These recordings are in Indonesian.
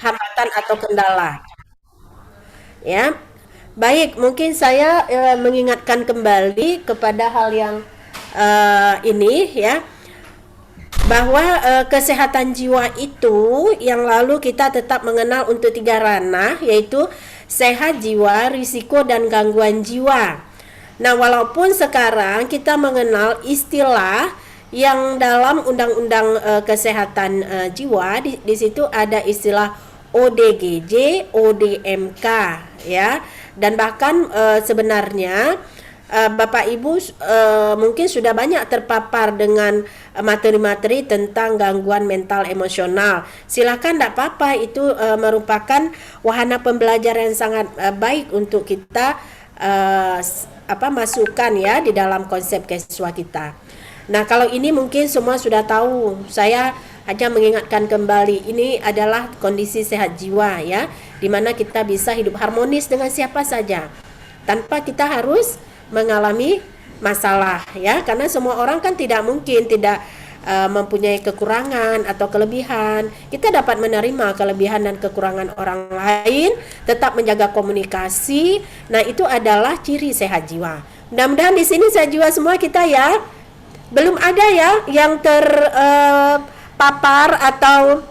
hambatan atau kendala. Ya, baik. Mungkin saya mengingatkan kembali kepada hal yang ini ya, bahwa kesehatan jiwa itu yang lalu kita tetap mengenal untuk tiga ranah, yaitu sehat jiwa, risiko, dan gangguan jiwa. Nah, walaupun sekarang kita mengenal istilah yang dalam undang-undang kesehatan jiwa, di situ ada istilah ODGJ, ODMK ya. Dan bahkan sebenarnya Bapak Ibu mungkin sudah banyak terpapar dengan materi-materi tentang gangguan mental emosional. Silakan, tidak apa-apa, itu merupakan wahana pembelajaran yang sangat baik untuk kita masukkan ya di dalam konsep keswa kita. Nah, kalau ini mungkin semua sudah tahu. Saya hanya mengingatkan kembali, ini adalah kondisi sehat jiwa ya, di mana kita bisa hidup harmonis dengan siapa saja tanpa kita harus mengalami masalah ya, karena semua orang kan tidak mungkin tidak mempunyai kekurangan atau kelebihan. Kita dapat menerima kelebihan dan kekurangan orang lain, tetap menjaga komunikasi. Nah, itu adalah ciri sehat jiwa. Mudah-mudahan di sini sehat jiwa semua kita ya. Belum ada ya yang terpapar atau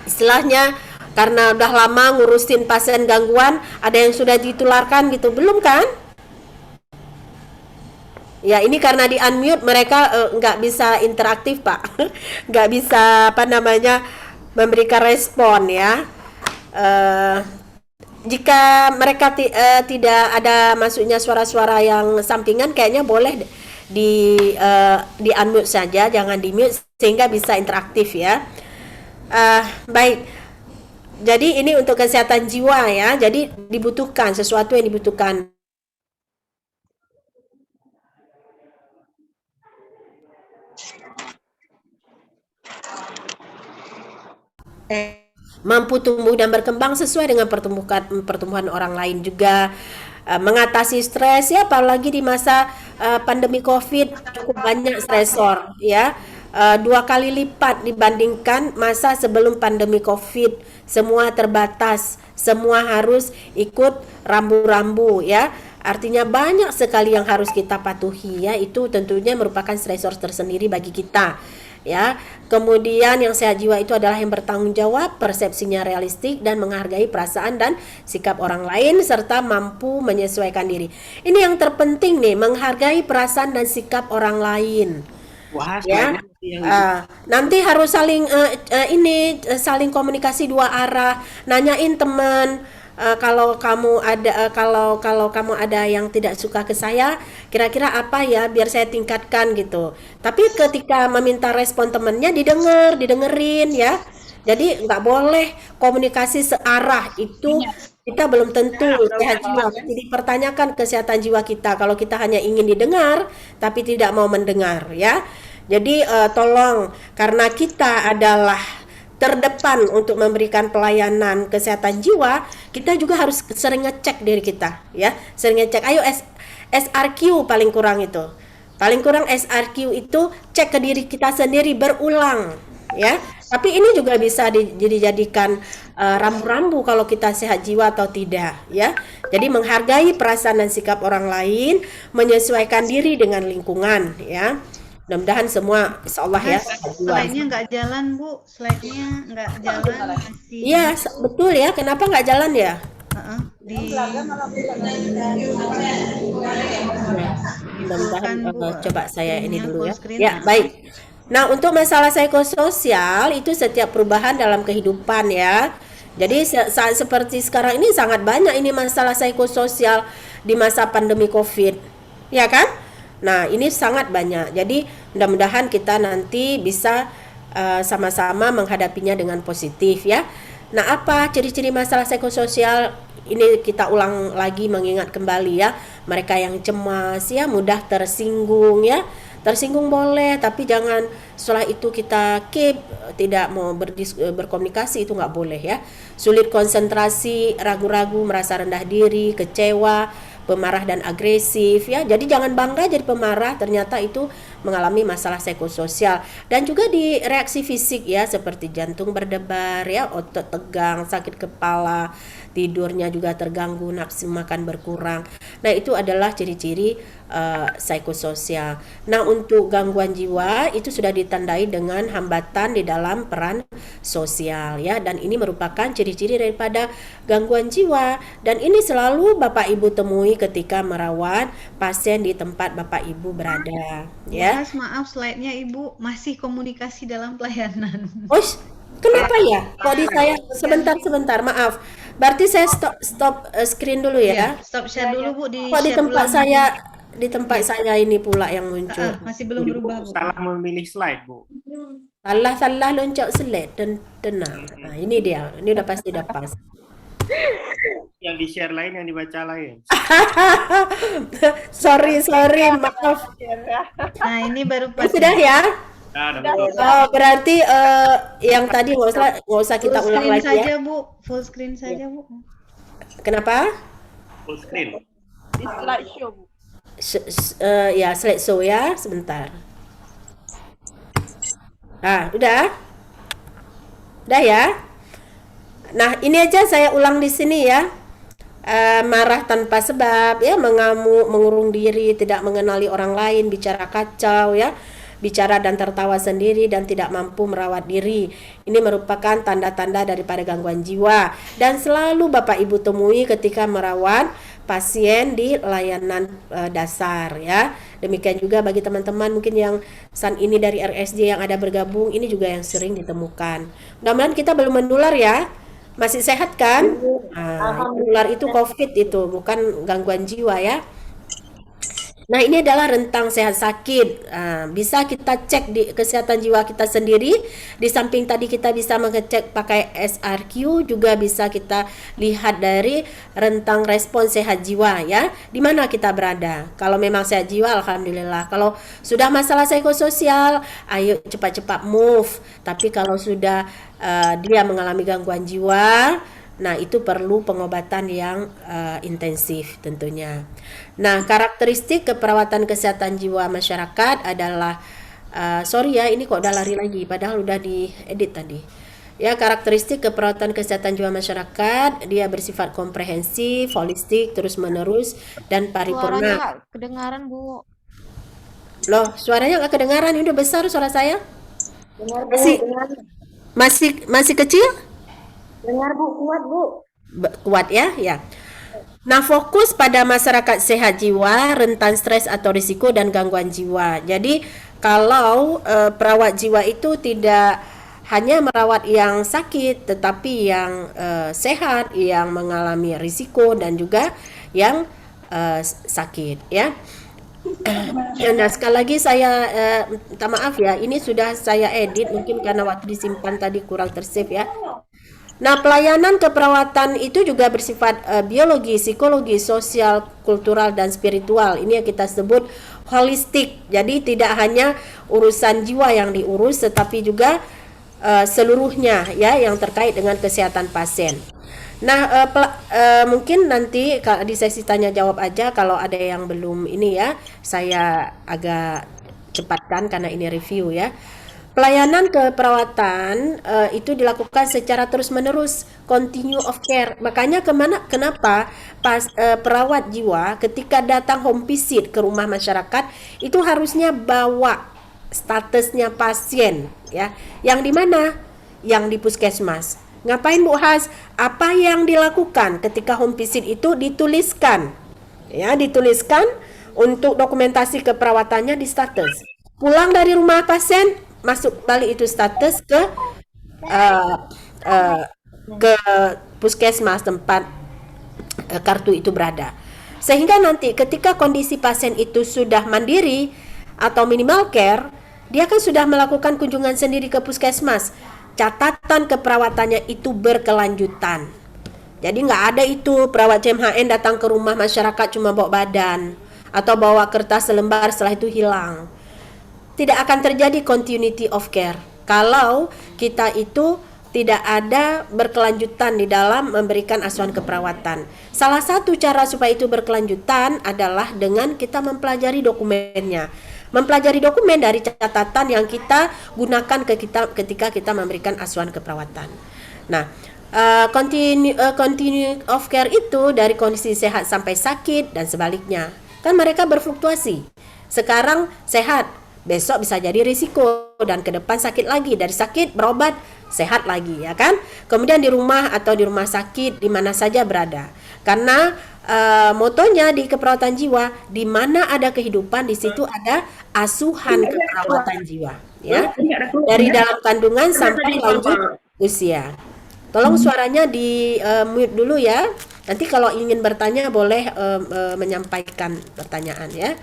istilahnya karena udah lama ngurusin pasien gangguan, ada yang sudah ditularkan gitu, belum kan? Ya, ini karena di unmute mereka nggak bisa interaktif, Pak. Nggak bisa apa namanya memberikan respon ya. Eh, jika mereka tidak ada masuknya suara-suara yang sampingan, kayaknya boleh di unmute saja, jangan di mute sehingga bisa interaktif ya. Baik. Jadi ini untuk kesehatan jiwa ya. Jadi dibutuhkan sesuatu yang dibutuhkan. Mampu tumbuh dan berkembang sesuai dengan pertumbuhan orang lain juga. Mengatasi stres ya, apalagi di masa pandemi Covid cukup banyak stresor ya. Dua kali lipat dibandingkan masa sebelum pandemi Covid. Semua terbatas, semua harus ikut rambu-rambu ya. Artinya banyak sekali yang harus kita patuhi ya. Itu tentunya merupakan stresor tersendiri bagi kita ya. Kemudian yang sehat jiwa itu adalah yang bertanggung jawab, persepsinya realistik, dan menghargai perasaan dan sikap orang lain, serta mampu menyesuaikan diri. Ini yang terpenting nih, menghargai perasaan dan sikap orang lain Wah, ya. slide-nya yang itu. Nanti harus saling komunikasi dua arah, nanyain teman, kalau kamu ada kalau kamu ada yang tidak suka ke saya, kira-kira apa ya biar saya tingkatkan gitu. Tapi ketika meminta respon temannya, didengerin ya. Jadi nggak boleh komunikasi searah, itu kita belum tentu sehat jiwa. Jadi dipertanyakan kesehatan jiwa kita kalau kita hanya ingin didengar tapi tidak mau mendengar ya. Jadi tolong, karena kita adalah terdepan untuk memberikan pelayanan kesehatan jiwa, kita juga harus sering ngecek diri kita ya. Sering ngecek. Ayo SRQ paling kurang itu. Paling kurang SRQ itu cek ke diri kita sendiri berulang ya. Tapi ini juga bisa dijadikan rambu-rambu kalau kita sehat jiwa atau tidak ya. Jadi menghargai perasaan dan sikap orang lain, menyesuaikan diri dengan lingkungan ya. Mudah-mudahan semua insya Allah ya Mas, sehat jiwa. slide-nya nggak jalan, Bu. Slide-nya nggak jalan, masih Iya, betul ya. Kenapa nggak jalan ya? di Ya, mudah-mudahan fullkan, Bu. coba saya ini Ininya dulu full ya. screen. Ya, baik. Nah, untuk masalah psikososial itu setiap perubahan dalam kehidupan ya. Jadi saat seperti sekarang ini sangat banyak ini masalah psikososial di masa pandemi Covid. Ya kan? Nah, ini sangat banyak. Jadi, mudah-mudahan kita nanti bisa sama-sama menghadapinya dengan positif ya. Nah, apa ciri-ciri masalah psikososial? Ini kita ulang lagi, mengingat kembali ya. Mereka yang cemas ya, mudah tersinggung ya. Tersinggung boleh, tapi jangan setelah itu kita keep tidak mau berkomunikasi, itu nggak boleh ya. Sulit konsentrasi, ragu-ragu, merasa rendah diri, kecewa, pemarah dan agresif ya. Jadi jangan bangga jadi pemarah, ternyata itu mengalami masalah psikososial. Dan juga di reaksi fisik ya, seperti jantung berdebar ya, otot tegang, sakit kepala, tidurnya juga terganggu, nafsu makan berkurang. Nah, itu adalah ciri-ciri psikososial. Nah, untuk gangguan jiwa itu sudah ditandai dengan hambatan di dalam peran sosial ya, dan ini merupakan ciri-ciri daripada gangguan jiwa, dan ini selalu Bapak Ibu temui ketika merawat pasien di tempat Bapak Ibu berada ya. Mas, maaf slide-nya Ibu masih komunikasi dalam pelayanan. Oh, kenapa ya? Kok di saya sebentar maaf. Berarti saya stop screen dulu ya. Stop share dulu Bu, Kok di share tempat ulang. saya ini pula yang muncul. Masih belum berubah Bu. Salah memilih slide, Bu. Salah loncat slide dan tenang. Nah, ini dia. Ini udah pasti udah pas. Yang di-share lain, yang dibaca lain. sorry, maaf. Nah, ini baru pas. Sudah ya? Nah, betul. Oh, berarti yang tadi nggak usah kita Full ulang screen lagi saja ya. Bu, full screen saja Bu. Kenapa? Full screen. Di slideshow, Bu. Ya, slideshow ya, sebentar. Udah ya. Nah, ini aja saya ulang di sini ya. Marah tanpa sebab ya, mengamuk, mengurung diri, tidak mengenali orang lain, bicara kacau ya, bicara dan tertawa sendiri, dan tidak mampu merawat diri. Ini merupakan tanda-tanda daripada gangguan jiwa, dan selalu Bapak Ibu temui ketika merawat pasien di layanan dasar ya. Demikian juga bagi teman-teman mungkin yang saat ini dari RSJ yang ada bergabung, ini juga yang sering ditemukan. Mudah-mudahan kita belum menular ya. Masih sehat kan? Menular itu COVID, itu bukan gangguan jiwa ya. Nah, ini adalah rentang sehat sakit. Bisa kita cek di kesehatan jiwa kita sendiri. Di samping tadi kita bisa mengecek pakai SRQ, juga bisa kita lihat dari rentang respon sehat jiwa ya. Di mana kita berada. Kalau memang sehat jiwa, alhamdulillah. Kalau sudah masalah psikososial, ayo cepat-cepat move. Tapi kalau sudah dia mengalami gangguan jiwa, nah itu perlu pengobatan yang intensif tentunya. Nah, karakteristik keperawatan kesehatan jiwa masyarakat adalah sorry ya, ini kok udah lari lagi padahal udah diedit tadi. Ya, karakteristik keperawatan kesehatan jiwa masyarakat, dia bersifat komprehensif, holistik, terus-menerus, dan paripurna. Suaranya nggak kedengaran, Bu. Loh, suaranya nggak kedengaran, ini udah besar suara saya. Dengar Bu, Masih dengar. masih kecil? Dengar Bu, kuat Bu. Kuat ya, ya. Nah, fokus pada masyarakat sehat jiwa, rentan stres atau risiko dan gangguan jiwa. Jadi, kalau perawat jiwa itu tidak hanya merawat yang sakit, tetapi yang sehat, yang mengalami risiko, dan juga yang sakit ya. Nah, sekali lagi saya minta maaf ya, ini sudah saya edit mungkin karena waktu disimpan tadi kurang tersave ya. Nah, pelayanan keperawatan itu juga bersifat biologi, psikologi, sosial, kultural, dan spiritual. Ini yang kita sebut holistik. Jadi tidak hanya urusan jiwa yang diurus, tetapi juga seluruhnya ya, yang terkait dengan kesehatan pasien. Nah, mungkin nanti di sesi tanya jawab aja kalau ada yang belum ini ya, saya agak cepatkan karena ini review ya. Pelayanan keperawatan itu dilakukan secara terus-menerus, continue of care. Makanya kenapa perawat jiwa ketika datang home visit ke rumah masyarakat itu harusnya bawa statusnya pasien ya. Yang di mana? Yang di puskesmas. Ngapain Bu Has? Apa yang dilakukan ketika home visit itu dituliskan. Ya, dituliskan untuk dokumentasi keperawatannya di status. Pulang dari rumah pasien, masuk balik itu status ke puskesmas tempat kartu itu berada. Sehingga nanti ketika kondisi pasien itu sudah mandiri atau minimal care, dia kan sudah melakukan kunjungan sendiri ke puskesmas. Catatan keperawatannya itu berkelanjutan. Jadi nggak ada itu perawat CMHN datang ke rumah masyarakat cuma bawa badan atau bawa kertas selembar setelah itu hilang. Tidak akan terjadi continuity of care kalau kita itu tidak ada berkelanjutan di dalam memberikan asuhan keperawatan. Salah satu cara supaya itu berkelanjutan adalah dengan kita mempelajari dokumennya. Mempelajari dokumen dari catatan yang kita gunakan ketika kita memberikan asuhan keperawatan. Nah, continue of care itu dari kondisi sehat sampai sakit dan sebaliknya. Kan mereka berfluktuasi. Sekarang sehat, besok bisa jadi risiko dan ke depan sakit lagi. Dari sakit berobat, sehat lagi, ya kan? Kemudian di rumah atau di rumah sakit di mana saja berada. Karena motonya di keperawatan jiwa, di mana ada kehidupan di situ ada asuhan keperawatan jiwa, ya. Dari dalam kandungan sampai lanjut usia. Tolong suaranya di mute dulu ya. Nanti kalau ingin bertanya boleh menyampaikan pertanyaan ya.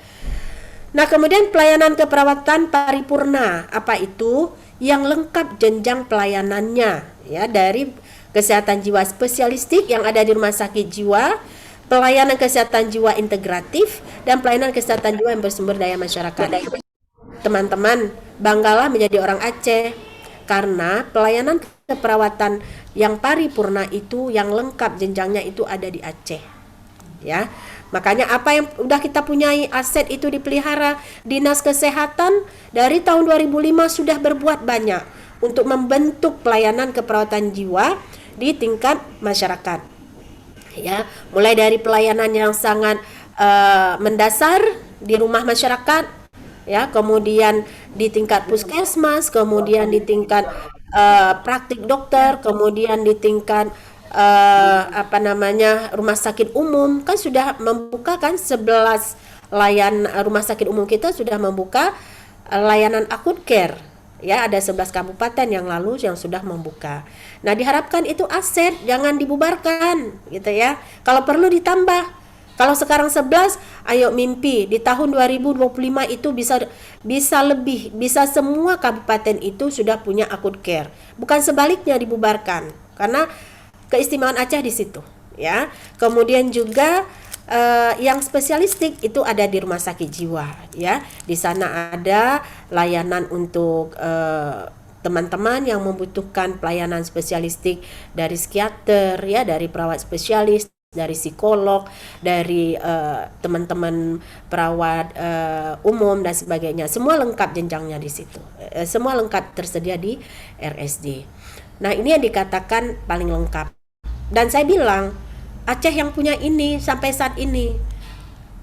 Nah, kemudian pelayanan keperawatan paripurna, apa itu? Yang lengkap jenjang pelayanannya ya, dari kesehatan jiwa spesialistik yang ada di rumah sakit jiwa, pelayanan kesehatan jiwa integratif, dan pelayanan kesehatan jiwa yang bersumber daya masyarakat. Teman-teman, banggalah menjadi orang Aceh karena pelayanan keperawatan yang paripurna itu yang lengkap jenjangnya itu ada di Aceh. Ya. Makanya apa yang udah kita punyai aset itu dipelihara. Dinas Kesehatan dari tahun 2005 sudah berbuat banyak untuk membentuk pelayanan keperawatan jiwa di tingkat masyarakat. Ya, mulai dari pelayanan yang sangat mendasar di rumah masyarakat, ya, kemudian di tingkat puskesmas, kemudian di tingkat praktik dokter, kemudian di tingkat rumah sakit umum. Kan sudah membuka kan 11 rumah sakit umum kita sudah membuka layanan akut care. Ya, ada 11 kabupaten yang lalu yang sudah membuka. Nah, diharapkan itu aset jangan dibubarkan gitu ya. Kalau perlu ditambah. Kalau sekarang 11, ayo mimpi di tahun 2025 itu bisa lebih, bisa semua kabupaten itu sudah punya akut care. Bukan sebaliknya dibubarkan. Karena keistimewaan Aceh di situ, ya. Kemudian juga yang spesialistik itu ada di rumah sakit jiwa, ya. Di sana ada layanan untuk teman-teman yang membutuhkan pelayanan spesialistik dari psikiater, ya, dari perawat spesialis, dari psikolog, dari teman-teman perawat umum dan sebagainya. Semua lengkap jenjangnya di situ. Semua lengkap tersedia di RSJ. Nah, ini yang dikatakan paling lengkap. Dan saya bilang, Aceh yang punya ini sampai saat ini.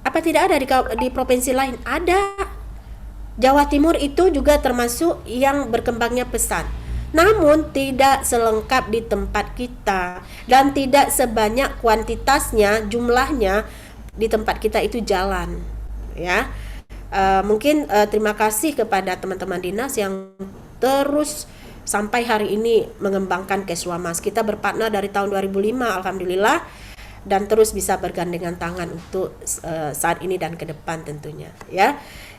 Apa tidak ada di provinsi lain? Ada. Jawa Timur itu juga termasuk yang berkembangnya pesat. Namun tidak selengkap di tempat kita dan tidak sebanyak kuantitasnya, jumlahnya di tempat kita itu jalan. Ya. Mungkin terima kasih kepada teman-teman dinas yang terus sampai hari ini mengembangkan Keswamas. Kita berpartner dari tahun 2005, alhamdulillah, dan terus bisa bergandengan tangan untuk saat ini dan ke depan tentunya, ya.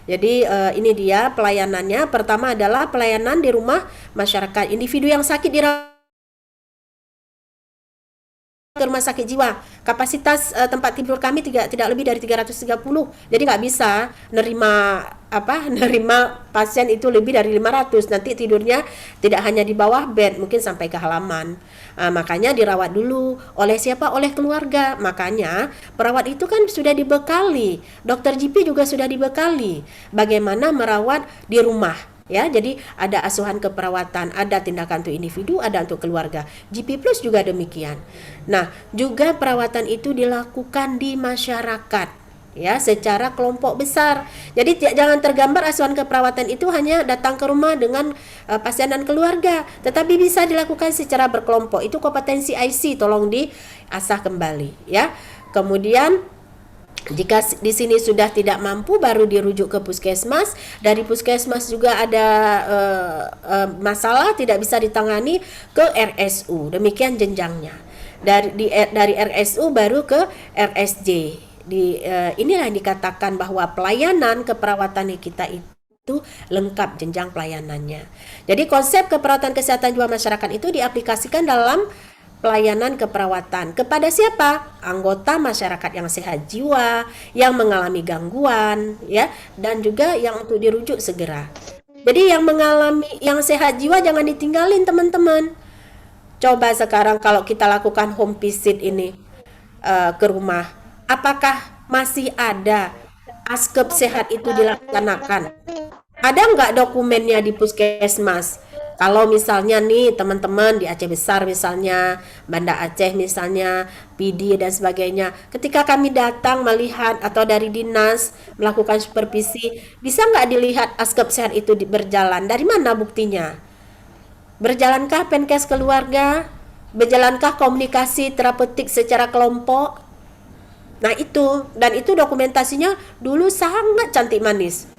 Jadi ini dia pelayanannya. Pertama adalah pelayanan di rumah masyarakat. Individu yang sakit dirawat ke rumah sakit jiwa. Kapasitas tempat tidur kami tidak lebih dari 330. Jadi nggak bisa nerima pasien itu lebih dari 500. Nanti tidurnya tidak hanya di bawah bed, mungkin sampai ke halaman. Makanya dirawat dulu oleh siapa? Oleh keluarga. Makanya perawat itu kan sudah dibekali. Dokter GP juga sudah dibekali bagaimana merawat di rumah. Ya, jadi ada asuhan keperawatan, ada tindakan untuk individu, ada untuk keluarga. GP Plus juga demikian. Nah, juga perawatan itu dilakukan di masyarakat, ya, secara kelompok besar. Jadi jangan tergambar asuhan keperawatan itu hanya datang ke rumah dengan pasien dan keluarga, tetapi bisa dilakukan secara berkelompok. Itu kompetensi IC, tolong diasah kembali, ya. Kemudian jika di sini sudah tidak mampu, baru dirujuk ke puskesmas. Dari puskesmas juga ada masalah tidak bisa ditangani, ke RSU. Demikian jenjangnya. Dari RSU baru ke RSJ. Inilah yang dikatakan bahwa pelayanan keperawatan kita itu lengkap jenjang pelayanannya. Jadi konsep keperawatan kesehatan jiwa masyarakat itu diaplikasikan dalam pelayanan keperawatan kepada siapa? Anggota masyarakat yang sehat jiwa, yang mengalami gangguan, ya, dan juga yang untuk dirujuk segera. Jadi yang sehat jiwa jangan ditinggalin, teman-teman. Coba sekarang kalau kita lakukan home visit ini ke rumah, apakah masih ada askep sehat itu dilaksanakan? Ada nggak dokumennya di puskesmas? Kalau misalnya nih teman-teman di Aceh Besar misalnya, Banda Aceh misalnya, PD dan sebagainya, ketika kami datang melihat atau dari dinas melakukan supervisi, bisa nggak dilihat askep sehat itu berjalan? Dari mana buktinya? Berjalankah penkes keluarga? Berjalankah komunikasi terapeutik secara kelompok? Nah itu, dan itu dokumentasinya dulu sangat cantik manis,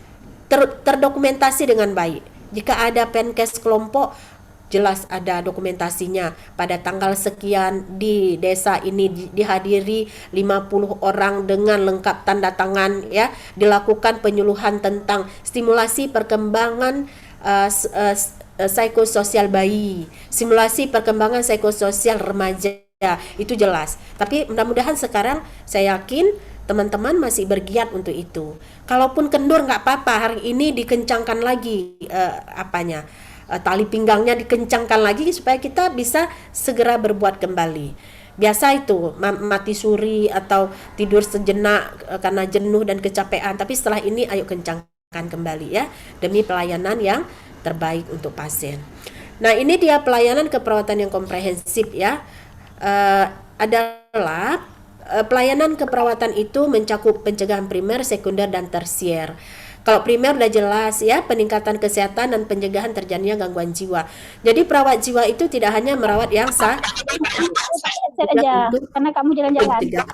terdokumentasi dengan baik. Jika ada penkes kelompok, jelas ada dokumentasinya. Pada tanggal sekian di desa ini dihadiri 50 orang dengan lengkap tanda tangan, ya, dilakukan penyuluhan tentang stimulasi perkembangan psikososial bayi, simulasi perkembangan psikososial remaja, itu jelas. Tapi mudah-mudahan sekarang saya yakin teman-teman masih bergiat untuk itu. Kalaupun kendur nggak apa-apa, hari ini dikencangkan lagi tali pinggangnya dikencangkan lagi supaya kita bisa segera berbuat kembali. Biasa itu mati suri atau tidur sejenak karena jenuh dan kecapean, tapi setelah ini ayo kencangkan kembali ya, demi pelayanan yang terbaik untuk pasien. Nah, ini dia pelayanan keperawatan yang komprehensif ya. Adalah pelayanan keperawatan itu mencakup pencegahan primer, sekunder, dan tersier. Kalau primer udah jelas ya, peningkatan kesehatan dan pencegahan terjadinya gangguan jiwa. Jadi perawat jiwa itu tidak hanya merawat yang aja karena kamu jalan-jalan.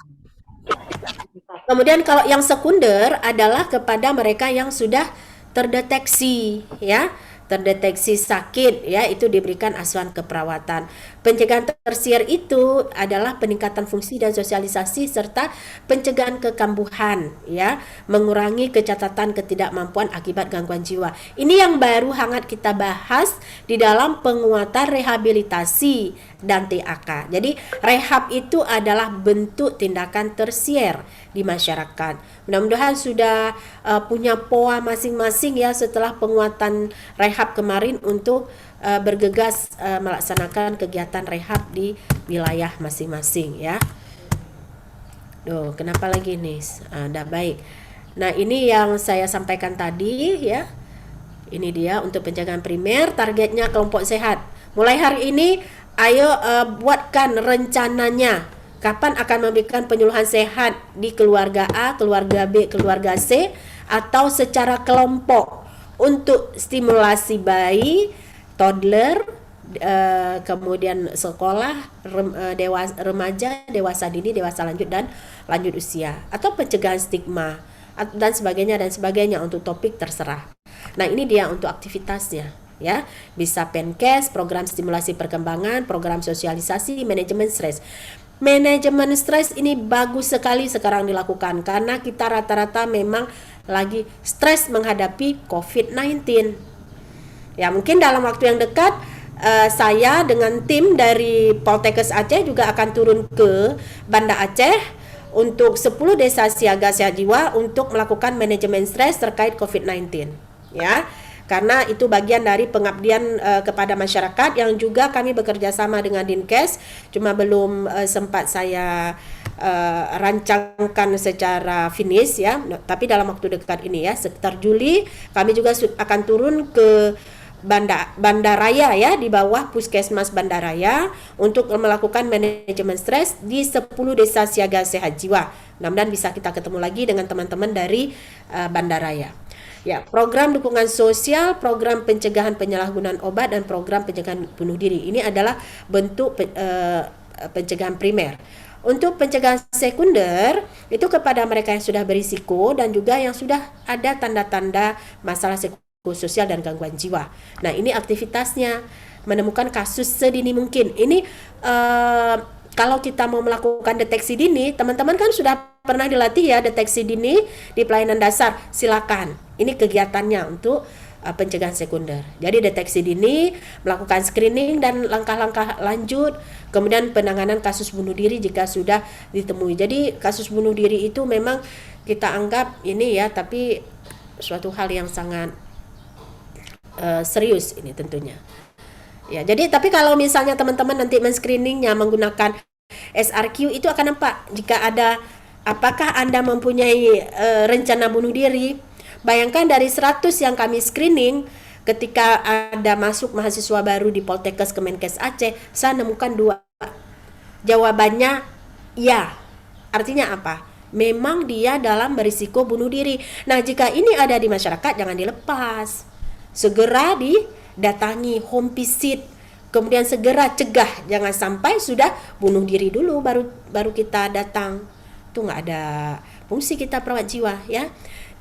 Kemudian kalau yang sekunder adalah kepada mereka yang sudah terdeteksi ya, terdeteksi sakit ya, itu diberikan asuhan keperawatan. Pencegahan tersier itu adalah peningkatan fungsi dan sosialisasi serta pencegahan kekambuhan ya, mengurangi kecacatan ketidakmampuan akibat gangguan jiwa. Ini yang baru hangat kita bahas di dalam penguatan rehabilitasi dan TAK. Jadi rehab itu adalah bentuk tindakan tersier di masyarakat. Mudah-mudahan sudah punya POA masing-masing ya setelah penguatan rehab kemarin untuk bergegas melaksanakan kegiatan rehab di wilayah masing-masing ya. Kenapa lagi nih? Dah baik. Nah, ini yang saya sampaikan tadi ya. Ini dia untuk pencegahan primer, targetnya kelompok sehat. Mulai hari ini ayo buatkan rencananya. Kapan akan memberikan penyuluhan sehat di keluarga A, keluarga B, keluarga C, atau secara kelompok untuk stimulasi bayi, toddler, kemudian sekolah, remaja, dewasa dini, dewasa lanjut, dan lanjut usia, atau pencegahan stigma dan sebagainya untuk topik terserah. Nah, ini dia untuk aktivitasnya ya, bisa penkes, program stimulasi perkembangan, program sosialisasi, manajemen stres. Manajemen stres ini bagus sekali sekarang dilakukan karena kita rata-rata memang lagi stres menghadapi COVID-19. Ya, mungkin dalam waktu yang dekat saya dengan tim dari Poltekkes Aceh juga akan turun ke Banda Aceh untuk 10 desa siaga sehat jiwa untuk melakukan manajemen stres terkait COVID-19 ya. Karena itu bagian dari pengabdian kepada masyarakat yang juga kami bekerja sama dengan Dinkes, cuma belum sempat saya rancangkan secara finish ya, tapi dalam waktu dekat ini ya, sekitar Juli kami juga akan turun ke Bandaraya ya, di bawah Puskesmas Bandaraya untuk melakukan manajemen stres di 10 desa siaga sehat jiwa. Mudah-mudahan bisa kita ketemu lagi dengan teman-teman dari Bandaraya. Ya, program dukungan sosial, program pencegahan penyalahgunaan obat, dan program pencegahan bunuh diri. Ini adalah bentuk pencegahan primer. Untuk pencegahan sekunder, itu kepada mereka yang sudah berisiko dan juga yang sudah ada tanda-tanda masalah psikososial dan gangguan jiwa. Nah, ini aktivitasnya menemukan kasus sedini mungkin. Ini kalau kita mau melakukan deteksi dini, teman-teman kan sudah pernah dilatih ya deteksi dini di pelayanan dasar. Silakan. Ini kegiatannya untuk pencegahan sekunder. Jadi deteksi dini, melakukan screening dan langkah-langkah lanjut, kemudian penanganan kasus bunuh diri jika sudah ditemui. Jadi kasus bunuh diri itu memang kita anggap ini ya, tapi suatu hal yang sangat serius ini tentunya. Ya, jadi tapi kalau misalnya teman-teman nanti men-screeningnya menggunakan SRQ itu akan nampak jika ada apakah Anda mempunyai rencana bunuh diri. Bayangkan dari 100 yang kami screening ketika ada masuk mahasiswa baru di Poltekkes Kemenkes Aceh, saya nemukan 2. Jawabannya ya. Artinya apa? Memang dia dalam berisiko bunuh diri. Nah, jika ini ada di masyarakat jangan dilepas. Segera didatangi home visit. Kemudian segera cegah, jangan sampai sudah bunuh diri dulu baru kita datang. Itu nggak ada fungsi kita perawat jiwa ya.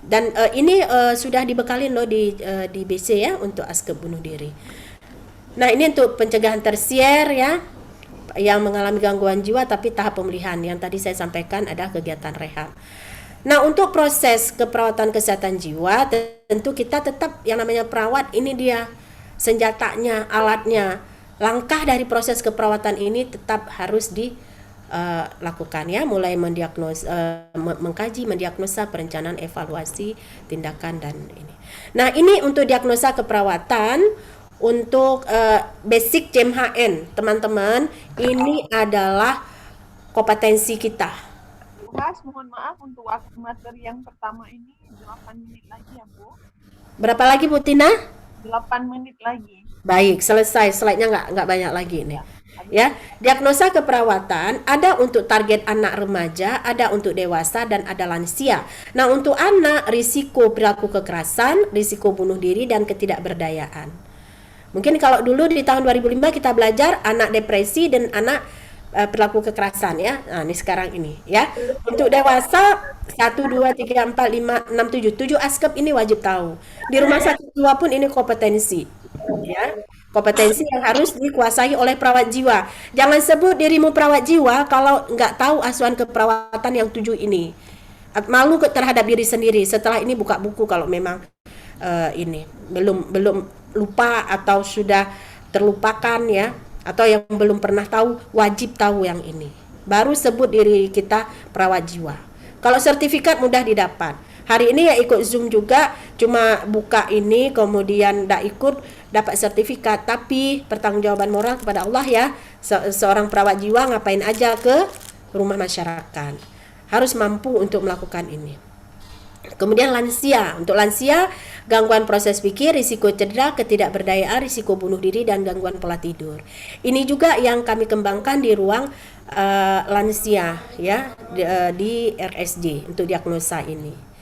Dan ini sudah dibekalin loh di BC ya untuk askep bunuh diri. Nah, ini untuk pencegahan tersier ya, yang mengalami gangguan jiwa tapi tahap pemulihan. Yang tadi saya sampaikan ada kegiatan rehab. Nah, untuk proses keperawatan kesehatan jiwa tentu kita tetap yang namanya perawat, ini dia senjatanya, alatnya. Langkah dari proses keperawatan ini tetap harus dilakukan ya, mulai mengkaji, mendiagnosa, perencanaan, evaluasi, tindakan dan ini. Nah, ini untuk diagnosa keperawatan untuk basic CMHN, teman-teman. Ini adalah kompetensi kita. Mas, mohon maaf untuk waktu materi yang pertama ini 8 menit lagi ya, Bu. Berapa lagi Bu Tina? 8 menit lagi. Baik, selesai. Slide-nya nggak banyak lagi nih. Ya, diagnosa keperawatan ada untuk target anak remaja, ada untuk dewasa dan ada lansia. Nah, untuk anak risiko perilaku kekerasan, risiko bunuh diri dan ketidakberdayaan. Mungkin kalau dulu di tahun 2005 kita belajar anak depresi dan anak perilaku kekerasan ya. Nah, ini sekarang ini ya. Untuk dewasa 1 2 3 4 5 6 7. 7 askep ini wajib tahu. Di rumah sakit jiwa pun ini kompetensi. Ya. Kompetensi yang harus dikuasai oleh perawat jiwa. Jangan sebut dirimu perawat jiwa kalau nggak tahu asuhan keperawatan yang 7 ini. Malu terhadap diri sendiri. Setelah ini buka buku kalau memang ini belum lupa atau sudah terlupakan ya, atau yang belum pernah tahu, wajib tahu yang ini. Baru sebut diri kita perawat jiwa. Kalau sertifikat mudah didapat. Hari ini ya ikut Zoom juga, cuma buka ini kemudian tidak ikut dapat sertifikat, tapi pertanggungjawaban moral kepada Allah ya. Seorang perawat jiwa ngapain aja ke rumah masyarakat. Harus mampu untuk melakukan ini. Kemudian lansia. Untuk lansia, gangguan proses pikir, risiko cedera, ketidakberdayaan, risiko bunuh diri dan gangguan pola tidur. Ini juga yang kami kembangkan di ruang lansia ya, di RSJ untuk diagnosa ini.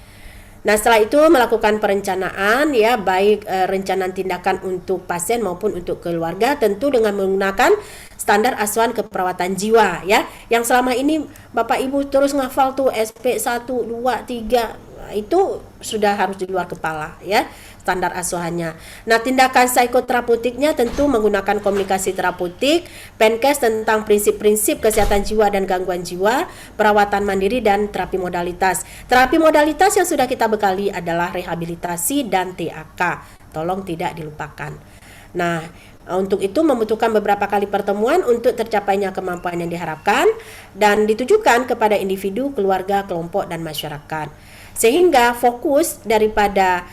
Nah, setelah itu melakukan perencanaan ya, baik rencana tindakan untuk pasien maupun untuk keluarga, tentu dengan menggunakan standar asuhan keperawatan jiwa ya. Yang selama ini Bapak Ibu terus ngafal tuh SP 1 2 3, itu sudah harus di luar kepala ya, standar asuhannya. Nah, tindakan psikoterapeutiknya tentu menggunakan komunikasi terapeutik, Penkes tentang prinsip-prinsip kesehatan jiwa dan gangguan jiwa, perawatan mandiri dan terapi modalitas. Terapi modalitas yang sudah kita bekali adalah rehabilitasi dan TAK. Tolong tidak dilupakan. Nah, untuk itu membutuhkan beberapa kali pertemuan untuk tercapainya kemampuan yang diharapkan dan ditujukan kepada individu, keluarga, kelompok dan masyarakat. Sehingga fokus daripada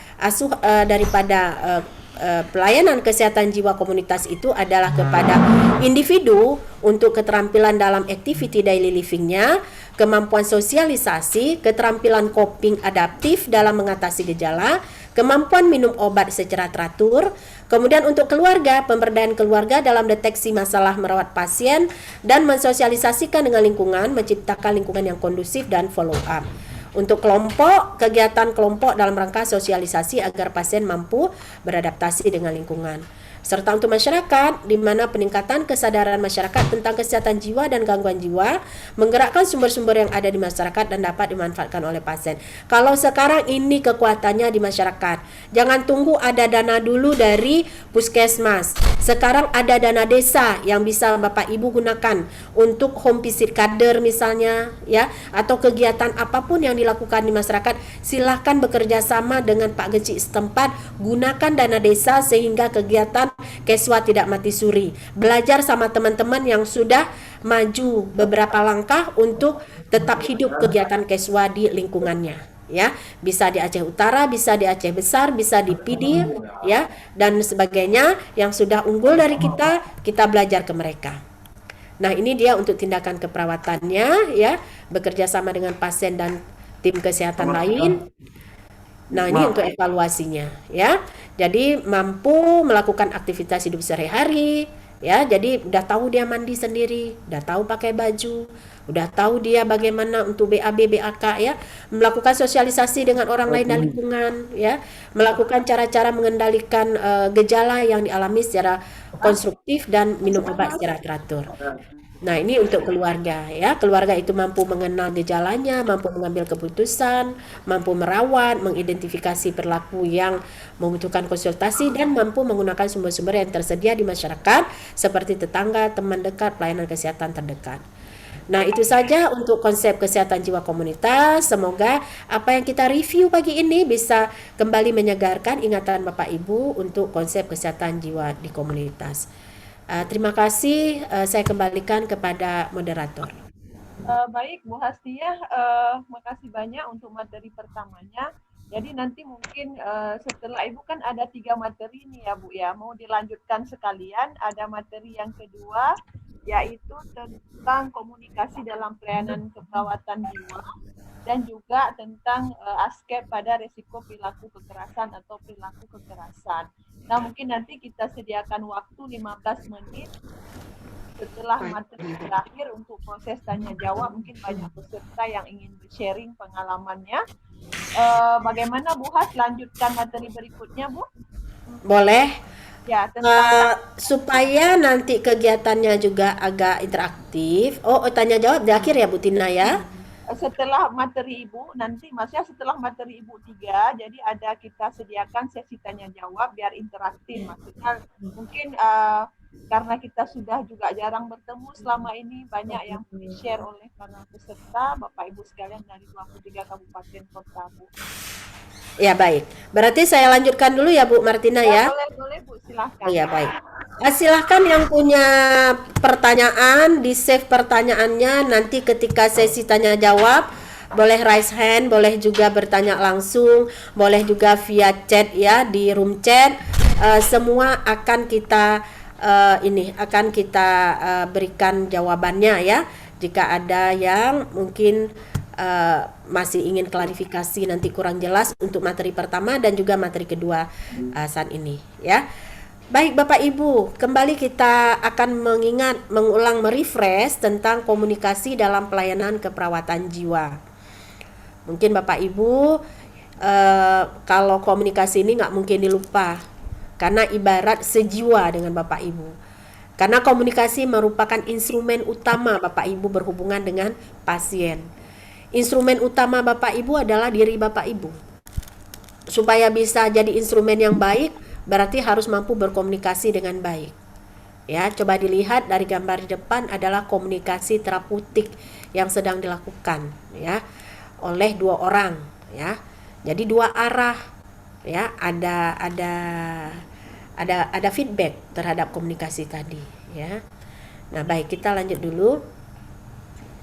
pelayanan kesehatan jiwa komunitas itu adalah kepada individu untuk keterampilan dalam activity daily living-nya, kemampuan sosialisasi, keterampilan coping adaptif dalam mengatasi gejala, kemampuan minum obat secara teratur, kemudian untuk keluarga, pemberdayaan keluarga dalam deteksi masalah merawat pasien dan mensosialisasikan dengan lingkungan, menciptakan lingkungan yang kondusif dan follow up. Untuk kelompok, kegiatan kelompok dalam rangka sosialisasi agar pasien mampu beradaptasi dengan lingkungan. Serta untuk masyarakat, di mana peningkatan kesadaran masyarakat tentang kesehatan jiwa dan gangguan jiwa, menggerakkan sumber-sumber yang ada di masyarakat dan dapat dimanfaatkan oleh pasien. Kalau sekarang ini kekuatannya di masyarakat, jangan tunggu ada dana dulu dari puskesmas. Sekarang ada dana desa yang bisa Bapak Ibu gunakan untuk home visit kader misalnya, ya, atau kegiatan apapun yang dilakukan di masyarakat. Silahkan bekerja sama dengan Pak Geci setempat, gunakan dana desa sehingga kegiatan Keswa tidak mati suri. Belajar sama teman-teman yang sudah maju beberapa langkah untuk tetap hidup kegiatan Keswa di lingkungannya. ya. Bisa di Aceh Utara, bisa di Aceh Besar, bisa di PD, ya, dan sebagainya. Yang sudah unggul dari kita belajar ke mereka. Nah, ini dia untuk tindakan keperawatannya, ya, bekerja sama dengan pasien dan tim kesehatan lain. Nah, ini untuk evaluasinya, ya. Jadi mampu melakukan aktivitas hidup sehari-hari, ya. Jadi udah tahu dia mandi sendiri, udah tahu pakai baju, udah tahu dia bagaimana untuk BAB, BAK, ya. Melakukan sosialisasi dengan orang lain dan lingkungan, ya. Melakukan cara-cara mengendalikan gejala yang dialami secara konstruktif dan minum obat secara teratur. Nah, ini untuk keluarga, ya. Keluarga itu mampu mengenal gejalanya, mampu mengambil keputusan, mampu merawat, mengidentifikasi perilaku yang membutuhkan konsultasi, dan mampu menggunakan sumber-sumber yang tersedia di masyarakat seperti tetangga, teman dekat, pelayanan kesehatan terdekat. Nah, itu saja untuk konsep kesehatan jiwa komunitas. Semoga apa yang kita review pagi ini bisa kembali menyegarkan ingatan Bapak Ibu untuk konsep kesehatan jiwa di komunitas. Terima kasih, saya kembalikan kepada moderator. Baik, Bu Hastia, makasih banyak untuk materi pertamanya. Jadi nanti mungkin setelah Ibu kan ada 3 materi nih ya Bu ya, mau dilanjutkan sekalian. Ada materi yang kedua, yaitu tentang komunikasi dalam pelayanan keperawatan jiwa, dan juga tentang aspek pada resiko perilaku kekerasan atau perilaku kekerasan. Nah, mungkin nanti kita sediakan waktu 15 menit setelah materi terakhir untuk proses tanya jawab. Mungkin banyak peserta yang ingin sharing pengalamannya. Bagaimana Bu Has, lanjutkan materi berikutnya, Bu? Boleh. Ya, tentang Supaya nanti kegiatannya juga agak interaktif. Oh, tanya jawab di akhir ya Bu Tina ya? setelah materi Ibu, nanti maksudnya setelah materi Ibu 3, jadi ada kita sediakan sesi tanya jawab biar interaktif. Maksudnya mungkin karena kita sudah juga jarang bertemu selama ini, banyak yang di-share oleh para peserta, Bapak Ibu sekalian dari 23 kabupaten kota, Bu. Ya, baik. Berarti saya lanjutkan dulu ya Bu Martina ya? Boleh Bu, silahkan. Iya, baik. Silahkan yang punya pertanyaan, di-save pertanyaannya nanti ketika sesi tanya jawab. Boleh raise hand, boleh juga bertanya langsung, boleh juga via chat ya, di room chat. Semua akan kita berikan jawabannya ya. Jika ada yang mungkin masih ingin klarifikasi nanti kurang jelas untuk materi pertama dan juga materi kedua saat ini ya. Baik Bapak Ibu, kembali kita akan mengulang merefresh tentang komunikasi dalam pelayanan keperawatan jiwa. Mungkin Bapak Ibu kalau komunikasi ini nggak mungkin dilupa, karena ibarat sejiwa dengan Bapak Ibu. Karena komunikasi merupakan instrumen utama Bapak Ibu berhubungan dengan pasien. Instrumen utama Bapak Ibu adalah diri Bapak Ibu. Supaya bisa jadi instrumen yang baik, berarti harus mampu berkomunikasi dengan baik. Ya, coba dilihat dari gambar di depan adalah komunikasi terapeutik yang sedang dilakukan ya oleh 2 orang ya. Jadi 2 arah ya, ada feedback terhadap komunikasi tadi ya. Nah, baik, kita lanjut dulu.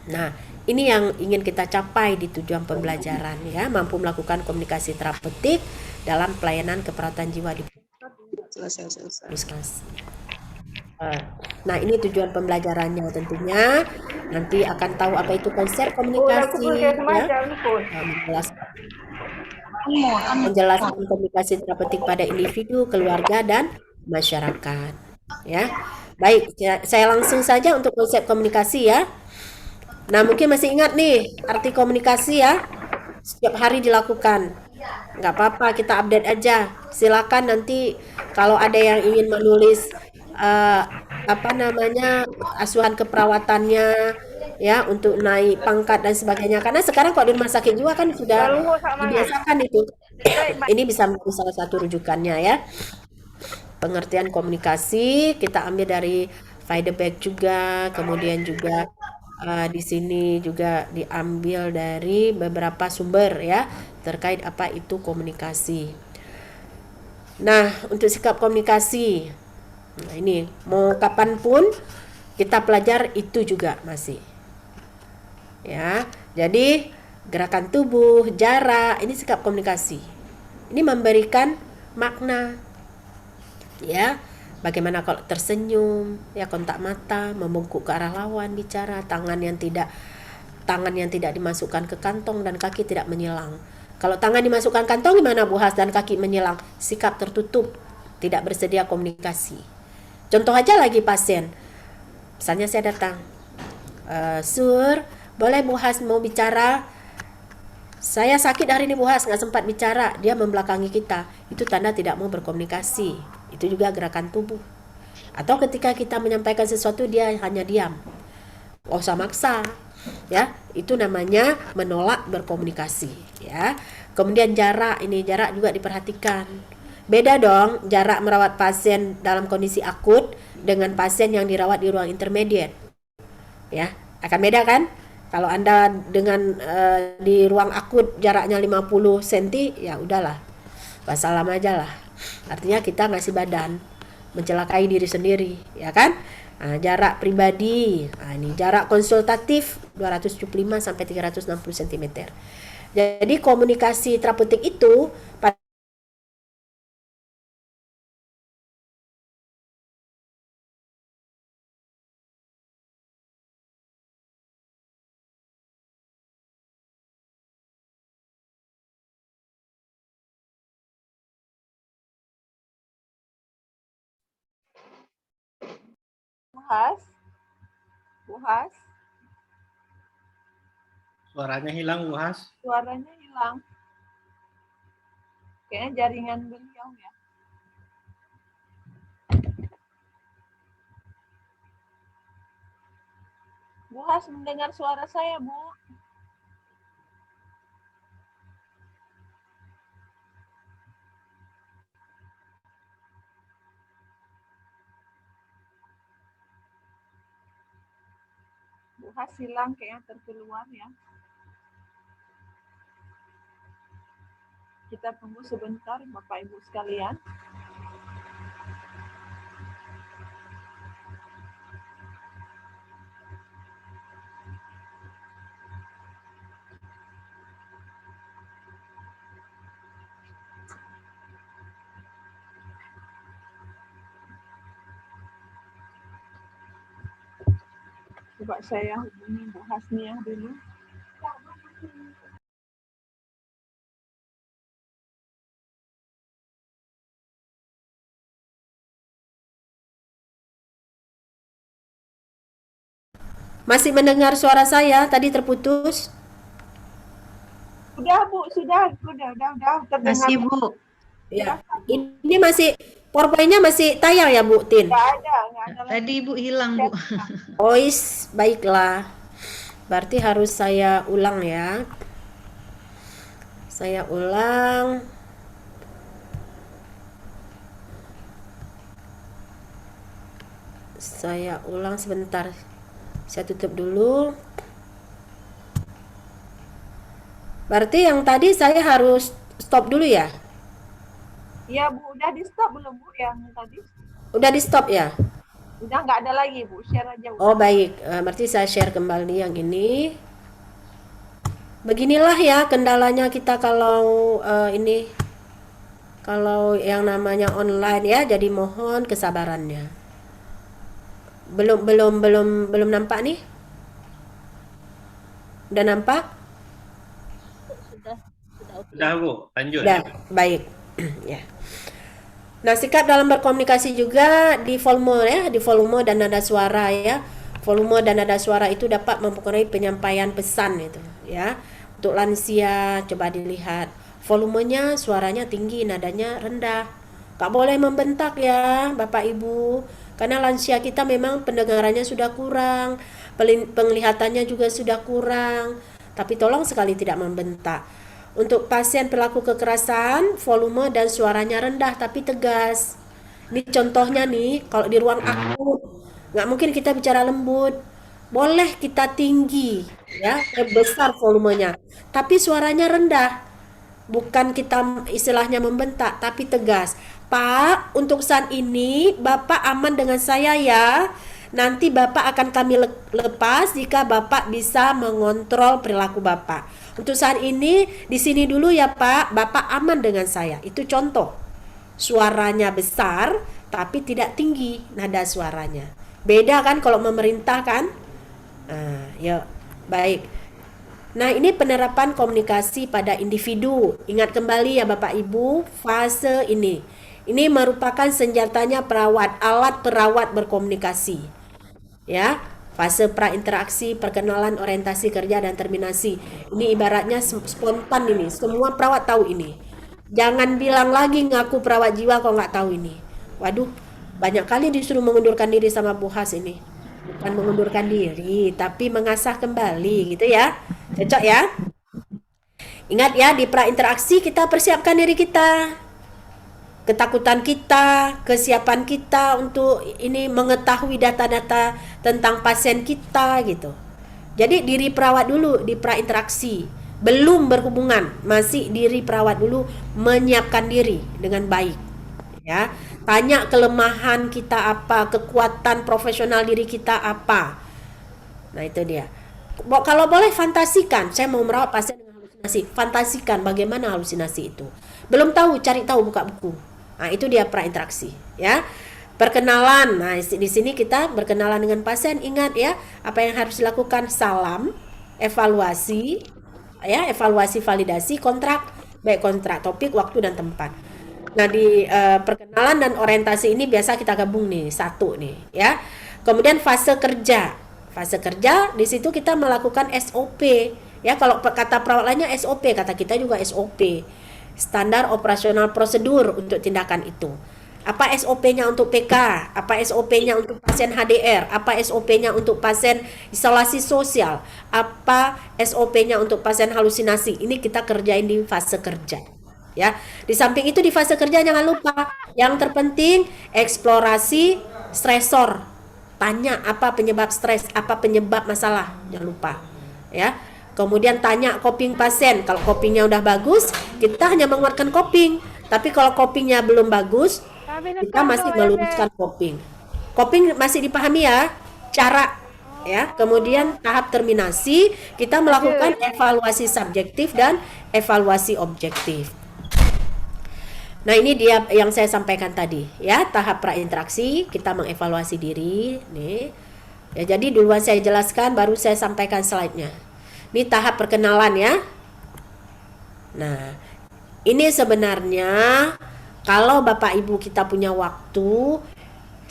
Nah, ini yang ingin kita capai di tujuan pembelajaran ya, mampu melakukan komunikasi terapeutik dalam pelayanan keperawatan jiwa di puskesmas. Nah, ini tujuan pembelajarannya tentunya. Nanti akan tahu apa itu konsep komunikasi ya. Menjelaskan komunikasi terapeutik pada individu, keluarga, dan masyarakat ya. Baik, saya langsung saja untuk konsep komunikasi ya. Nah, mungkin masih ingat nih arti komunikasi ya. Setiap hari dilakukan. Nggak apa-apa, kita update aja. Silakan nanti kalau ada yang ingin menulis asuhan keperawatannya ya untuk naik pangkat dan sebagainya. Karena sekarang kalau di rumah sakit jiwa kan sudah dibiasakan itu. Ini bisa menjadi salah satu rujukannya ya. Pengertian komunikasi kita ambil dari Feidebeck juga, kemudian juga di sini juga diambil dari beberapa sumber ya terkait apa itu komunikasi. Nah, untuk sikap komunikasi, nah ini mau kapanpun kita pelajar itu juga masih ya. Jadi gerakan tubuh, jarak, ini sikap komunikasi. Ini memberikan makna, ya. Bagaimana kalau tersenyum, ya, kontak mata, membungkuk ke arah lawan bicara, tangan yang tidak dimasukkan ke kantong dan kaki tidak menyilang. Kalau tangan dimasukkan kantong gimana Bu Has, dan kaki menyilang? Sikap tertutup, tidak bersedia komunikasi. Contoh aja lagi pasien. Misalnya saya datang, Sur, boleh Bu Has mau bicara? Saya sakit hari ini Bu Has, nggak sempat bicara. Dia membelakangi kita. Itu tanda tidak mau berkomunikasi. Itu juga gerakan tubuh. Atau ketika kita menyampaikan sesuatu dia hanya diam, nggak usah maksa, ya, itu namanya menolak berkomunikasi, ya. Kemudian jarak, ini jarak juga diperhatikan. Beda dong jarak merawat pasien dalam kondisi akut dengan pasien yang dirawat di ruang intermediate, ya, akan beda kan. Kalau Anda dengan di ruang akut jaraknya 50 cm, ya udahlah, wassalam aja lah. Artinya kita ngasih badan, mencelakai diri sendiri, ya kan. Nah, jarak pribadi, nah, ini jarak konsultatif 275 sampai 360 cm. Jadi komunikasi terapeutik itu Bu Has, Bu Has, Suaranya hilang Bu Has. suaranya hilang. Kayaknya jaringan beliau ya. Bu Has mendengar suara saya, Bu. Bu Has hilang, kayaknya terkeluar ya. Kita tunggu sebentar Bapak Ibu sekalian. Coba saya hubungi Bu Hasniah dulu. masih mendengar suara saya, tadi terputus. Sudah Bu, sudah terdengar. Masih Bu. Ya, ini masih PowerPoint-nya masih tayang ya Bu Tin? Nggak ada lagi. Tadi Ibu hilang Bu. Ois, baiklah. Berarti harus saya ulang ya. Saya ulang. Saya ulang sebentar. Saya tutup dulu. Berarti yang tadi saya harus stop dulu ya? Iya Bu, udah di stop belum Bu yang tadi? Udah di stop ya? Udah nggak ada lagi Bu, share aja Bu. Oh baik, berarti saya share kembali yang ini. Beginilah ya kendalanya kita kalau ini, kalau yang namanya online ya. Jadi mohon kesabarannya. Belum nampak nih? Udah nampak? Sudah Bu, lanjut. Udah, baik. Ya. Nah, sikap dalam berkomunikasi juga di volume ya, di volume dan nada suara ya. Volume dan nada suara itu dapat mempengaruhi penyampaian pesan itu ya. Untuk lansia coba dilihat volumenya, suaranya tinggi, nadanya rendah. Gak boleh membentak ya Bapak Ibu, karena lansia kita memang pendengarannya sudah kurang, penglihatannya juga sudah kurang. Tapi tolong sekali tidak membentak. Untuk pasien pelaku kekerasan, volume dan suaranya rendah tapi tegas. Ini contohnya nih, kalau di ruang akut, nggak mungkin kita bicara lembut. Boleh kita tinggi, ya, besar volumenya. Tapi suaranya rendah. Bukan kita istilahnya membentak, tapi tegas. Pak, untuk saat ini Bapak aman dengan saya ya. Nanti Bapak akan kami lepas jika Bapak bisa mengontrol perilaku Bapak. Untuk saat ini di sini dulu ya Pak, Bapak aman dengan saya. Itu contoh. Suaranya besar tapi tidak tinggi nada suaranya. Beda kan kalau memerintah kan? Yuk, baik. Nah, ini penerapan komunikasi pada individu. Ingat kembali ya Bapak Ibu, fase ini. Ini merupakan senjatanya perawat, alat perawat berkomunikasi. Ya, fase prainteraksi, perkenalan, orientasi kerja dan terminasi. Ini ibaratnya spontan ini. Semua perawat tahu ini. Jangan bilang lagi ngaku perawat jiwa kalau nggak tahu ini. Waduh, banyak kali disuruh mengundurkan diri sama Bu Has ini. Bukan mengundurkan diri, tapi mengasah kembali gitu ya. Cocok ya? Ingat ya, di prainteraksi kita persiapkan diri kita. Ketakutan kita, kesiapan kita untuk ini mengetahui data-data tentang pasien kita gitu. Jadi diri perawat dulu di prainteraksi, belum berhubungan, masih diri perawat dulu menyiapkan diri dengan baik. Ya, tanya kelemahan kita apa, kekuatan profesional diri kita apa. Nah itu dia. Kalau boleh fantasikan, saya mau merawat pasien dengan halusinasi. Fantasikan bagaimana halusinasi itu. Belum tahu, cari tahu, buka buku. Nah, itu dia prainteraksi, ya. Perkenalan. Nah, di sini kita berkenalan dengan pasien. Ingat ya, apa yang harus dilakukan? Salam, evaluasi, ya, evaluasi, validasi, kontrak, baik kontrak, topik, waktu dan tempat. Nah, di perkenalan dan orientasi ini biasa kita gabung nih, satu nih, ya. Kemudian fase kerja. Fase kerja di situ kita melakukan SOP. Ya, kalau kata perawat lainnya SOP, kata kita juga SOP. Standar operasional prosedur untuk tindakan itu. Apa SOP-nya untuk PK? Apa SOP-nya untuk pasien HDR? Apa SOP-nya untuk pasien isolasi sosial? Apa SOP-nya untuk pasien halusinasi? Ini kita kerjain di fase kerja. Ya, di samping itu di fase kerja jangan lupa yang terpenting eksplorasi stresor. Tanya apa penyebab stres, apa penyebab masalah, jangan lupa. Ya. Kemudian tanya coping pasien. Kalau copingnya udah bagus, kita hanya menguatkan coping. Tapi kalau copingnya belum bagus, kita masih meluruskan coping. Coping masih dipahami ya, cara ya. Kemudian tahap terminasi, kita melakukan evaluasi subjektif dan evaluasi objektif. Nah, ini dia yang saya sampaikan tadi ya, tahap prainteraksi, kita mengevaluasi diri nih. Ya, jadi duluan saya jelaskan baru saya sampaikan slide-nya. Ini tahap perkenalan ya. Nah, ini sebenarnya kalau Bapak Ibu kita punya waktu,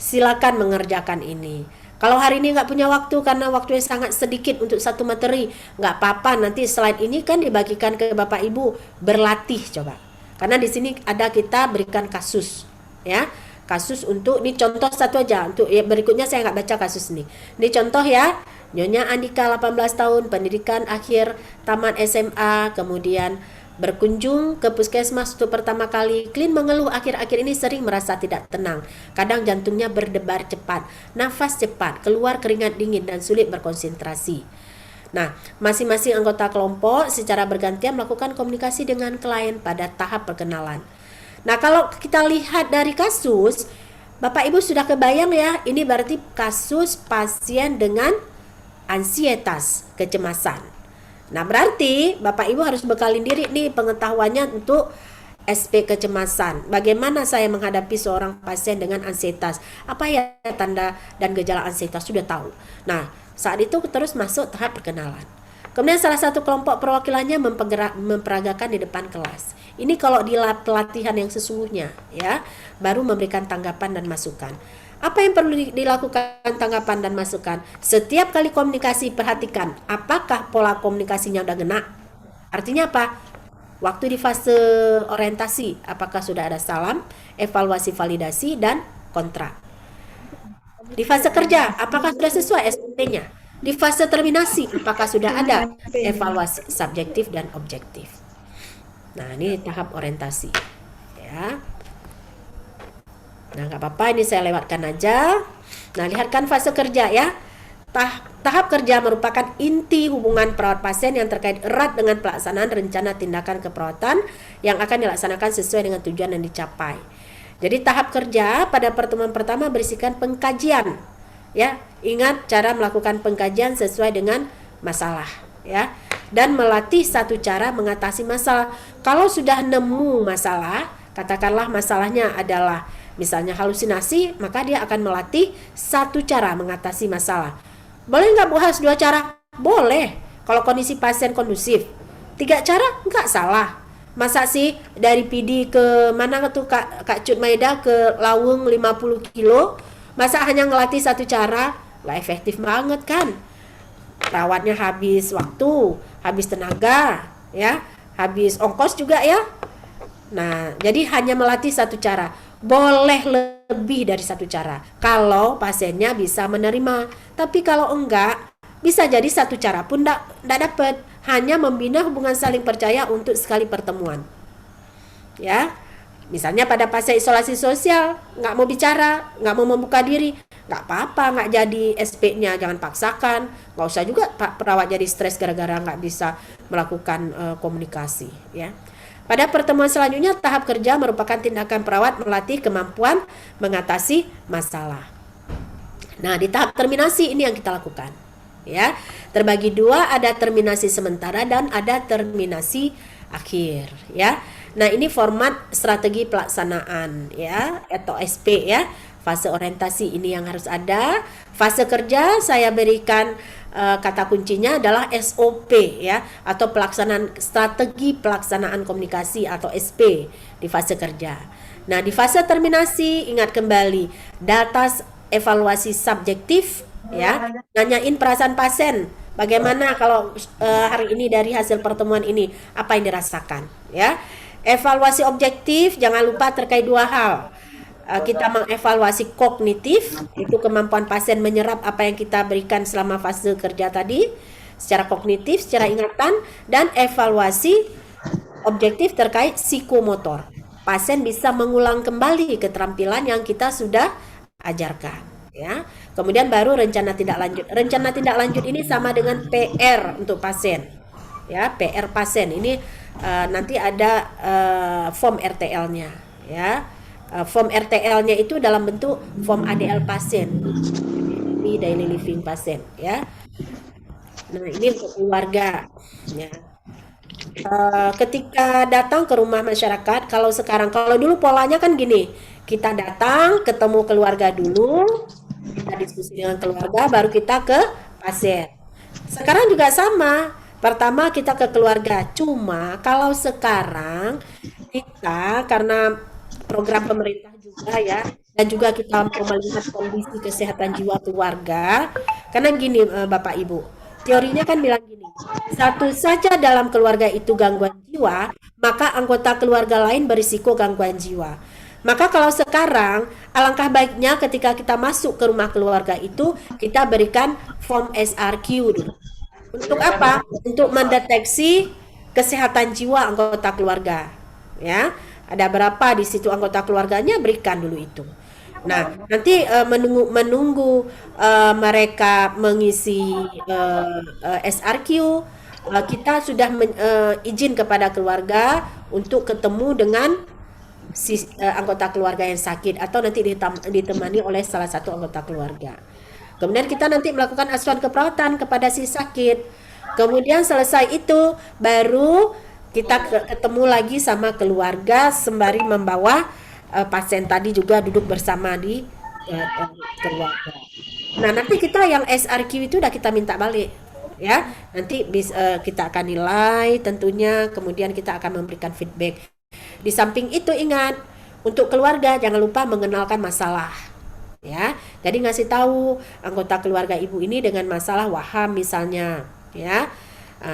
silakan mengerjakan ini. Kalau hari ini nggak punya waktu karena waktunya sangat sedikit untuk satu materi, nggak apa-apa. Nanti slide ini kan dibagikan ke Bapak Ibu berlatih coba. Karena di sini ada kita berikan kasus, ya. Kasus untuk ini contoh satu aja. Untuk ya, berikutnya saya nggak baca kasus ini. Ini contoh ya. Nyonya Andika 18 tahun, pendidikan akhir tamat SMA, kemudian berkunjung ke puskesmas untuk pertama kali. Klin mengeluh akhir-akhir ini sering merasa tidak tenang. Kadang jantungnya berdebar cepat, nafas cepat, keluar keringat dingin dan sulit berkonsentrasi. Nah, masing-masing anggota kelompok secara bergantian melakukan komunikasi dengan klien pada tahap perkenalan. Nah, kalau kita lihat dari kasus, Bapak Ibu sudah kebayang ya, ini berarti kasus pasien dengan ansietas, kecemasan. Nah, berarti Bapak Ibu harus bekalin diri nih pengetahuannya untuk SP kecemasan. Bagaimana saya menghadapi seorang pasien dengan ansietas? Apa ya tanda dan gejala ansietas? Sudah tahu. Nah, saat itu terus masuk tahap perkenalan. Kemudian salah satu kelompok perwakilannya memperagakan di depan kelas. Ini kalau di pelatihan yang sesungguhnya ya, baru memberikan tanggapan dan masukan. Apa yang perlu dilakukan tanggapan dan masukan? Setiap kali komunikasi perhatikan apakah pola komunikasinya udah ngena. Artinya apa? Waktu di fase orientasi apakah sudah ada salam, evaluasi validasi dan kontrak. Di fase kerja apakah sudah sesuai SOP-nya? Di fase terminasi apakah sudah ada evaluasi subjektif dan objektif. Nah, ini tahap orientasi ya. Nah, nggak apa-apa, ini saya lewatkan aja. Nah, lihatkan fase kerja ya. Tahap kerja merupakan inti hubungan perawat pasien yang terkait erat dengan pelaksanaan rencana tindakan keperawatan yang akan dilaksanakan sesuai dengan tujuan yang dicapai. Jadi tahap kerja pada pertemuan pertama berisikan pengkajian ya. Ingat cara melakukan pengkajian sesuai dengan masalah, ya. Dan melatih satu cara mengatasi masalah. Kalau sudah nemu masalah, katakanlah masalahnya adalah misalnya halusinasi, maka dia akan melatih satu cara mengatasi masalah. Boleh nggak Bu Has 2 cara? Boleh, kalau kondisi pasien kondusif. 3 cara nggak salah. Masa sih dari PD ke mana tuh Kak Cut Maida ke Lawung 50 kilo, masa hanya ngelatih satu cara? Nggak efektif banget kan? Perawatnya habis waktu, habis tenaga, ya, habis ongkos juga ya. Nah, jadi hanya melatih satu cara. Boleh lebih dari satu cara kalau pasiennya bisa menerima. Tapi kalau enggak, bisa jadi satu cara pun enggak dapat. Hanya membina hubungan saling percaya untuk sekali pertemuan. Ya, misalnya pada pasien isolasi sosial, nggak mau bicara, nggak mau membuka diri, nggak apa-apa, nggak jadi SP-nya, jangan paksakan. Nggak usah juga Pak perawat jadi stres gara-gara nggak bisa melakukan komunikasi. Ya. Pada pertemuan selanjutnya, tahap kerja merupakan tindakan perawat melatih kemampuan mengatasi masalah. Nah, di tahap terminasi ini yang kita lakukan. Ya, terbagi 2, ada terminasi sementara dan ada terminasi akhir. Ya, nah ini format strategi pelaksanaan ya atau SP ya. Fase orientasi ini yang harus ada. Fase kerja saya berikan kata kuncinya adalah SOP ya atau pelaksanaan strategi pelaksanaan komunikasi atau SP di fase kerja. Nah, di fase terminasi ingat kembali data evaluasi subjektif ya, nanyain perasaan pasien. Bagaimana kalau hari ini dari hasil pertemuan ini apa yang dirasakan ya. Evaluasi objektif jangan lupa terkait 2 hal. Kita mengevaluasi kognitif, itu kemampuan pasien menyerap apa yang kita berikan selama fase kerja tadi secara kognitif, secara ingatan, dan evaluasi objektif terkait psikomotor. Pasien bisa mengulang kembali keterampilan yang kita sudah ajarkan ya. Kemudian baru rencana tindak lanjut. Rencana tindak lanjut ini sama dengan PR untuk pasien. Ya, PR pasien ini nanti ada form RTL-nya ya. Form RTL-nya itu dalam bentuk form ADL pasien, di daily living pasien ya. Nah, ini untuk keluarga ya. Ketika datang ke rumah masyarakat, kalau dulu polanya kan gini, kita datang ketemu keluarga dulu, kita diskusi dengan keluarga, baru kita ke pasien. Sekarang juga sama, pertama kita ke keluarga, cuma kalau sekarang kita karena program pemerintah juga ya, dan juga kita mau melihat kondisi kesehatan jiwa keluarga, karena gini Bapak Ibu, teorinya kan bilang gini, satu saja dalam keluarga itu gangguan jiwa, maka anggota keluarga lain berisiko gangguan jiwa. Maka kalau sekarang, alangkah baiknya ketika kita masuk ke rumah keluarga itu, kita berikan form SRQ dulu. Untuk apa? Untuk mendeteksi kesehatan jiwa anggota keluarga. Ya, ada berapa di situ anggota keluarganya, berikan dulu itu. Nah, nanti menunggu mereka mengisi SRQ, kita sudah izin kepada keluarga untuk ketemu dengan anggota keluarga yang sakit atau nanti ditemani oleh salah satu anggota keluarga. Kemudian kita nanti melakukan asuhan keperawatan kepada si sakit. Kemudian selesai itu baru kita ketemu lagi sama keluarga sembari membawa pasien tadi juga duduk bersama di keluarga. Nah, nanti kita yang SRQ itu udah kita minta balik ya. Nanti kita akan nilai tentunya, kemudian kita akan memberikan feedback. Di samping itu ingat, untuk keluarga jangan lupa mengenalkan masalah. Ya, jadi ngasih tahu anggota keluarga ibu ini dengan masalah waham misalnya, ya,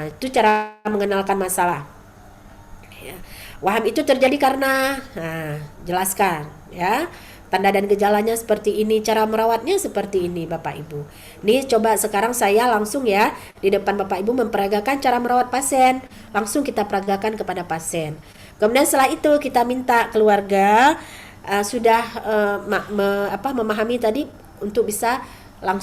itu cara mengenalkan masalah. Ya. Waham itu terjadi karena, jelaskan, ya, tanda dan gejalanya seperti ini, cara merawatnya seperti ini, Bapak Ibu. Ini coba sekarang saya langsung ya di depan Bapak Ibu memperagakan cara merawat pasien, langsung kita peragakan kepada pasien. Kemudian setelah itu kita minta keluarga sudah memahami tadi untuk bisa